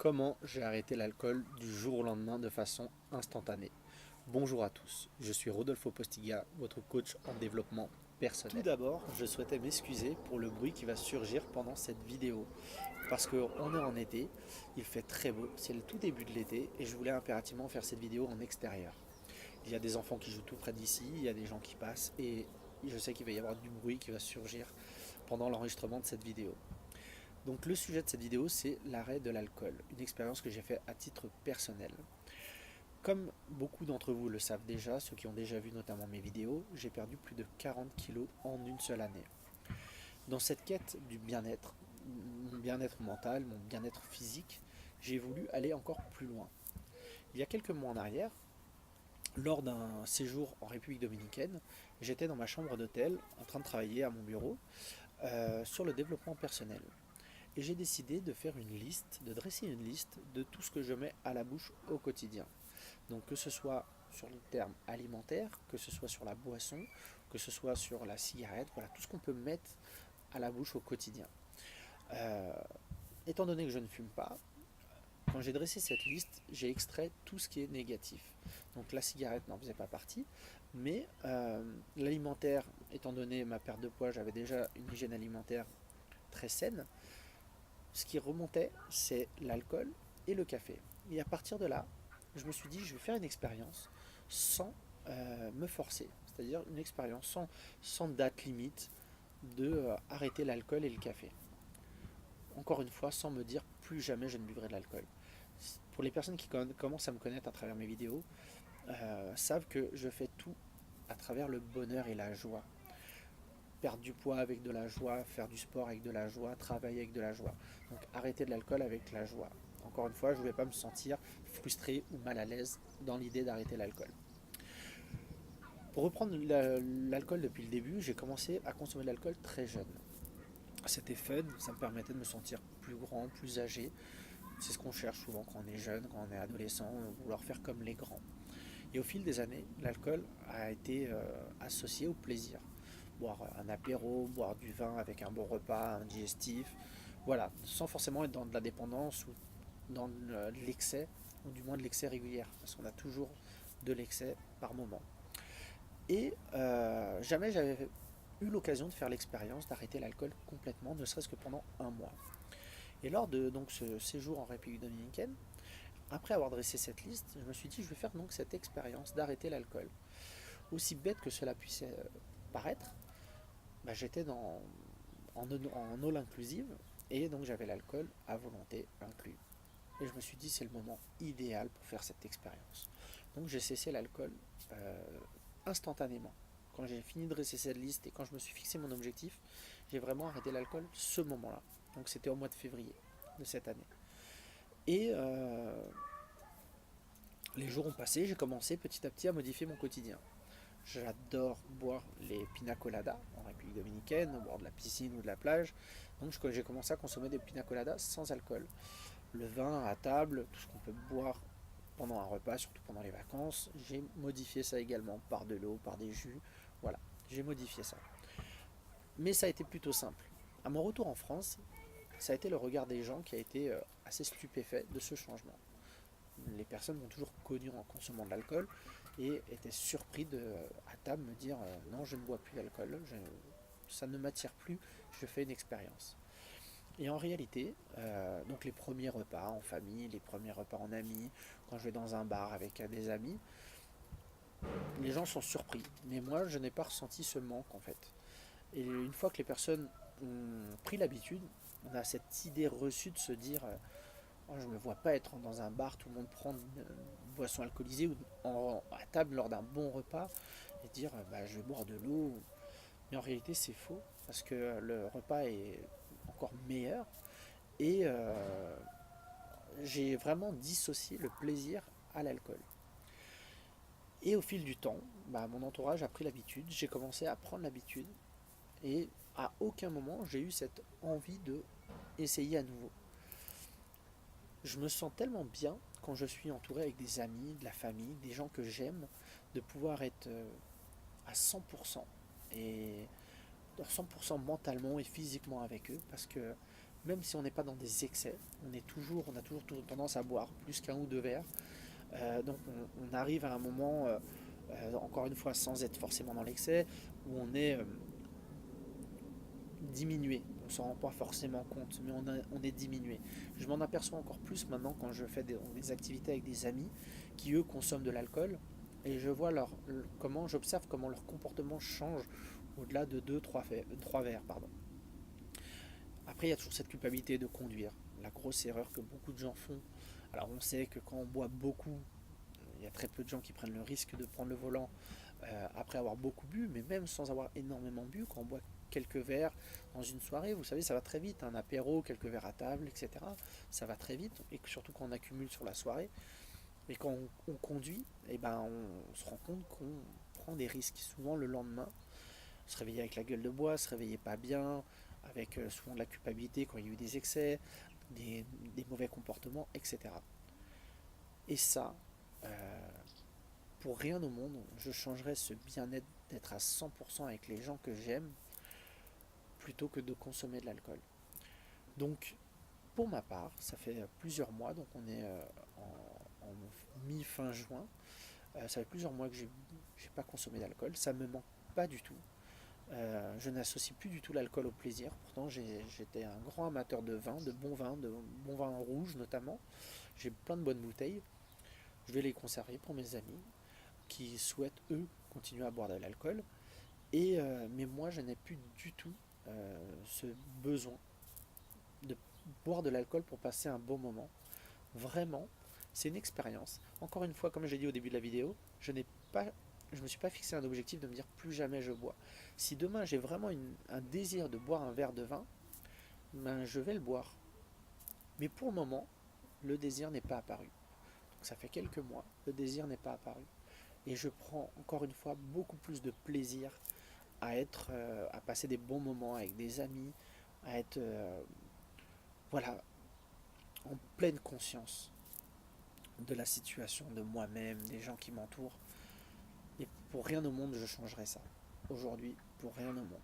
Comment j'ai arrêté l'alcool du jour au lendemain de façon instantanée? Bonjour à tous, je suis Rodolfo Postiga, votre coach en développement personnel. Tout d'abord, je souhaitais m'excuser pour le bruit qui va surgir pendant cette vidéo. Parce qu'on est en été, il fait très beau, c'est le tout début de l'été et je voulais impérativement faire cette vidéo en extérieur. Il y a des enfants qui jouent tout près d'ici, il y a des gens qui passent et je sais qu'il va y avoir du bruit qui va surgir pendant l'enregistrement de cette vidéo. Donc le sujet de cette vidéo, c'est l'arrêt de l'alcool, une expérience que j'ai faite à titre personnel. Comme beaucoup d'entre vous le savent déjà, ceux qui ont déjà vu notamment mes vidéos, j'ai perdu plus de 40 kilos en une seule année. Dans cette quête du bien-être, mon bien-être mental, mon bien-être physique, j'ai voulu aller encore plus loin. Il y a quelques mois en arrière, lors d'un séjour en République dominicaine, j'étais dans ma chambre d'hôtel en train de travailler à mon bureau sur le développement personnel. Et j'ai décidé de faire une liste, de dresser une liste de tout ce que je mets à la bouche au quotidien. Donc que ce soit sur le terme alimentaire, que ce soit sur la boisson, que ce soit sur la cigarette, voilà, tout ce qu'on peut mettre à la bouche au quotidien. Euh, Étant donné que je ne fume pas, quand j'ai dressé cette liste, j'ai extrait tout ce qui est négatif. Donc la cigarette n'en faisait pas partie, mais l'alimentaire, étant donné ma perte de poids, j'avais déjà une hygiène alimentaire très saine. Ce qui remontait, c'est l'alcool et le café. Et à partir de là, je me suis dit, je vais faire une expérience sans me forcer. C'est-à-dire une expérience sans date limite de arrêter l'alcool et le café. Encore une fois, sans me dire plus jamais je ne buvrai de l'alcool. Pour les personnes qui commencent à me connaître à travers mes vidéos, savent que je fais tout à travers le bonheur et la joie. Perdre du poids avec de la joie, faire du sport avec de la joie, travailler avec de la joie. Donc arrêter de l'alcool avec la joie. Encore une fois, je ne vais pas me sentir frustré ou mal à l'aise dans l'idée d'arrêter l'alcool. Pour reprendre l'alcool depuis le début, j'ai commencé à consommer de l'alcool très jeune. C'était fun, ça me permettait de me sentir plus grand, plus âgé. C'est ce qu'on cherche souvent quand on est jeune, quand on est adolescent, vouloir faire comme les grands. Et au fil des années, l'alcool a été associé au plaisir. Boire un apéro, boire du vin avec un bon repas, un digestif, voilà, sans forcément être dans de la dépendance ou dans de l'excès, ou du moins de l'excès régulier, parce qu'on a toujours de l'excès par moment. Et jamais j'avais eu l'occasion de faire l'expérience d'arrêter l'alcool complètement, ne serait-ce que pendant un mois. Et lors de donc, ce séjour en République dominicaine, après avoir dressé cette liste, je me suis dit je vais faire donc cette expérience d'arrêter l'alcool. Aussi bête que cela puisse paraître, bah, j'étais en all inclusive et donc j'avais l'alcool à volonté inclus. Et je me suis dit c'est le moment idéal pour faire cette expérience. Donc j'ai cessé l'alcool instantanément. Quand j'ai fini de dresser cette liste et quand je me suis fixé mon objectif, j'ai vraiment arrêté l'alcool ce moment-là. Donc c'était au mois de février de cette année. Et les jours ont passé, j'ai commencé petit à petit à modifier mon quotidien. J'adore boire les pina coladas en République dominicaine, boire de la piscine ou de la plage. Donc j'ai commencé à consommer des pina coladas sans alcool. Le vin à table, tout ce qu'on peut boire pendant un repas, surtout pendant les vacances, j'ai modifié ça également par de l'eau, par des jus. Voilà, j'ai modifié ça. Mais ça a été plutôt simple. À mon retour en France, ça a été le regard des gens qui a été assez stupéfait de ce changement. Les personnes m'ont toujours connu en consommant de l'alcool et étaient surpris de, à table, me dire non, je ne bois plus d'alcool, ça ne m'attire plus, je fais une expérience. Et en réalité, donc les premiers repas en famille, les premiers repas en amis, quand je vais dans un bar avec des amis, les gens sont surpris. Mais moi, je n'ai pas ressenti ce manque en fait. Et une fois que les personnes ont pris l'habitude, on a cette idée reçue de se dire oh, je ne me vois pas être dans un bar, tout le monde prend une boisson alcoolisée ou à table lors d'un bon repas et dire bah, je vais boire de l'eau. Mais en réalité, c'est faux parce que le repas est encore meilleur et j'ai vraiment dissocié le plaisir à l'alcool. Et au fil du temps, bah, mon entourage a pris l'habitude, j'ai commencé à prendre l'habitude et à aucun moment j'ai eu cette envie de essayer à nouveau. Je me sens tellement bien quand je suis entouré avec des amis, de la famille, des gens que j'aime, de pouvoir être à 100% et 100% mentalement et physiquement avec eux parce que même si on n'est pas dans des excès, on a toujours tendance à boire plus qu'un ou deux verres. Donc on arrive à un moment, encore une fois, sans être forcément dans l'excès, où on est diminué. On s'en rend pas forcément compte, mais on est diminué. Je m'en aperçois encore plus maintenant quand je fais des activités avec des amis qui eux consomment de l'alcool, et je vois j'observe comment leur comportement change au-delà de trois verres. Pardon. Après, il y a toujours cette culpabilité de conduire. La grosse erreur que beaucoup de gens font. Alors on sait que quand on boit beaucoup, il y a très peu de gens qui prennent le risque de prendre le volant après avoir beaucoup bu, mais même sans avoir énormément bu, quand on boit quelques verres dans une soirée, vous savez, ça va très vite, un apéro, quelques verres à table, etc. Ça va très vite, et surtout quand on accumule sur la soirée. Et quand on conduit, eh ben, on se rend compte qu'on prend des risques. Souvent le lendemain, se réveiller avec la gueule de bois, se réveiller pas bien, avec souvent de la culpabilité quand il y a eu des excès, des, des mauvais comportements, etc. Et ça, euh, pour rien au monde, je changerais ce bien-être d'être à 100% avec les gens que j'aime plutôt que de consommer de l'alcool. Donc, pour ma part, ça fait plusieurs mois, donc on est en mi-fin juin, ça fait plusieurs mois que j'ai pas consommé d'alcool, ça me manque pas du tout. Je n'associe plus du tout l'alcool au plaisir. Pourtant, j'étais un grand amateur de bon vin rouge notamment. J'ai plein de bonnes bouteilles. Je vais les conserver pour mes amis qui souhaitent, eux, continuer à boire de l'alcool. Mais moi, je n'ai plus du tout ce besoin de boire de l'alcool pour passer un bon moment. Vraiment, c'est une expérience. Encore une fois, comme j'ai dit au début de la vidéo, pas, je ne me suis pas fixé un objectif de me dire plus jamais je bois. Si demain j'ai vraiment un désir de boire un verre de vin, ben je vais le boire. Mais pour le moment, le désir n'est pas apparu. Donc ça fait quelques mois, le désir n'est pas apparu. Et je prends encore une fois beaucoup plus de plaisir à passer des bons moments avec des amis, à être voilà, en pleine conscience de la situation, de moi-même, des gens qui m'entourent. Et pour rien au monde, je changerais ça. Aujourd'hui, pour rien au monde.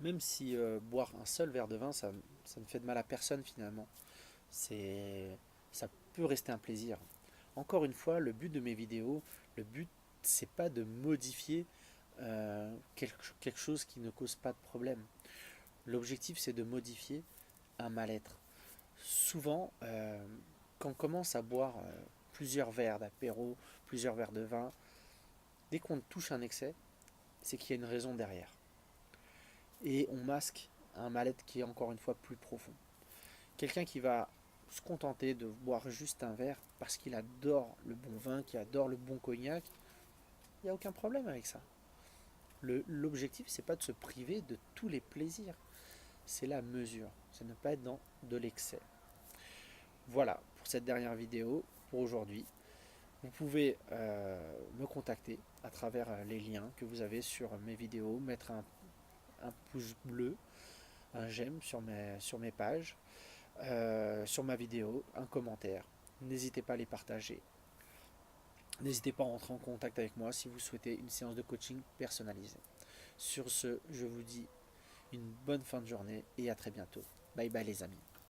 Même si boire un seul verre de vin, ça ne fait de mal à personne finalement. C'est, ça peut rester un plaisir. Encore une fois, le but de mes vidéos, le but, c'est pas de modifier quelque chose qui ne cause pas de problème. L'objectif, c'est de modifier un mal-être. Souvent, quand on commence à boire plusieurs verres d'apéro, plusieurs verres de vin, dès qu'on touche un excès, c'est qu'il y a une raison derrière. Et on masque un mal-être qui est encore une fois plus profond. Quelqu'un qui va se contenter de boire juste un verre parce qu'il adore le bon vin, qu'il adore le bon cognac, il n'y a aucun problème avec ça. L'objectif, c'est pas de se priver de tous les plaisirs, c'est la mesure, c'est ne pas être dans de l'excès. Voilà pour cette dernière vidéo pour aujourd'hui. Vous pouvez me contacter à travers les liens que vous avez sur mes vidéos, mettre un pouce bleu, un j'aime sur mes pages, sur ma vidéo, un commentaire. N'hésitez pas à les partager. N'hésitez pas à entrer en contact avec moi si vous souhaitez une séance de coaching personnalisée. Sur ce, je vous dis une bonne fin de journée et à très bientôt. Bye bye les amis.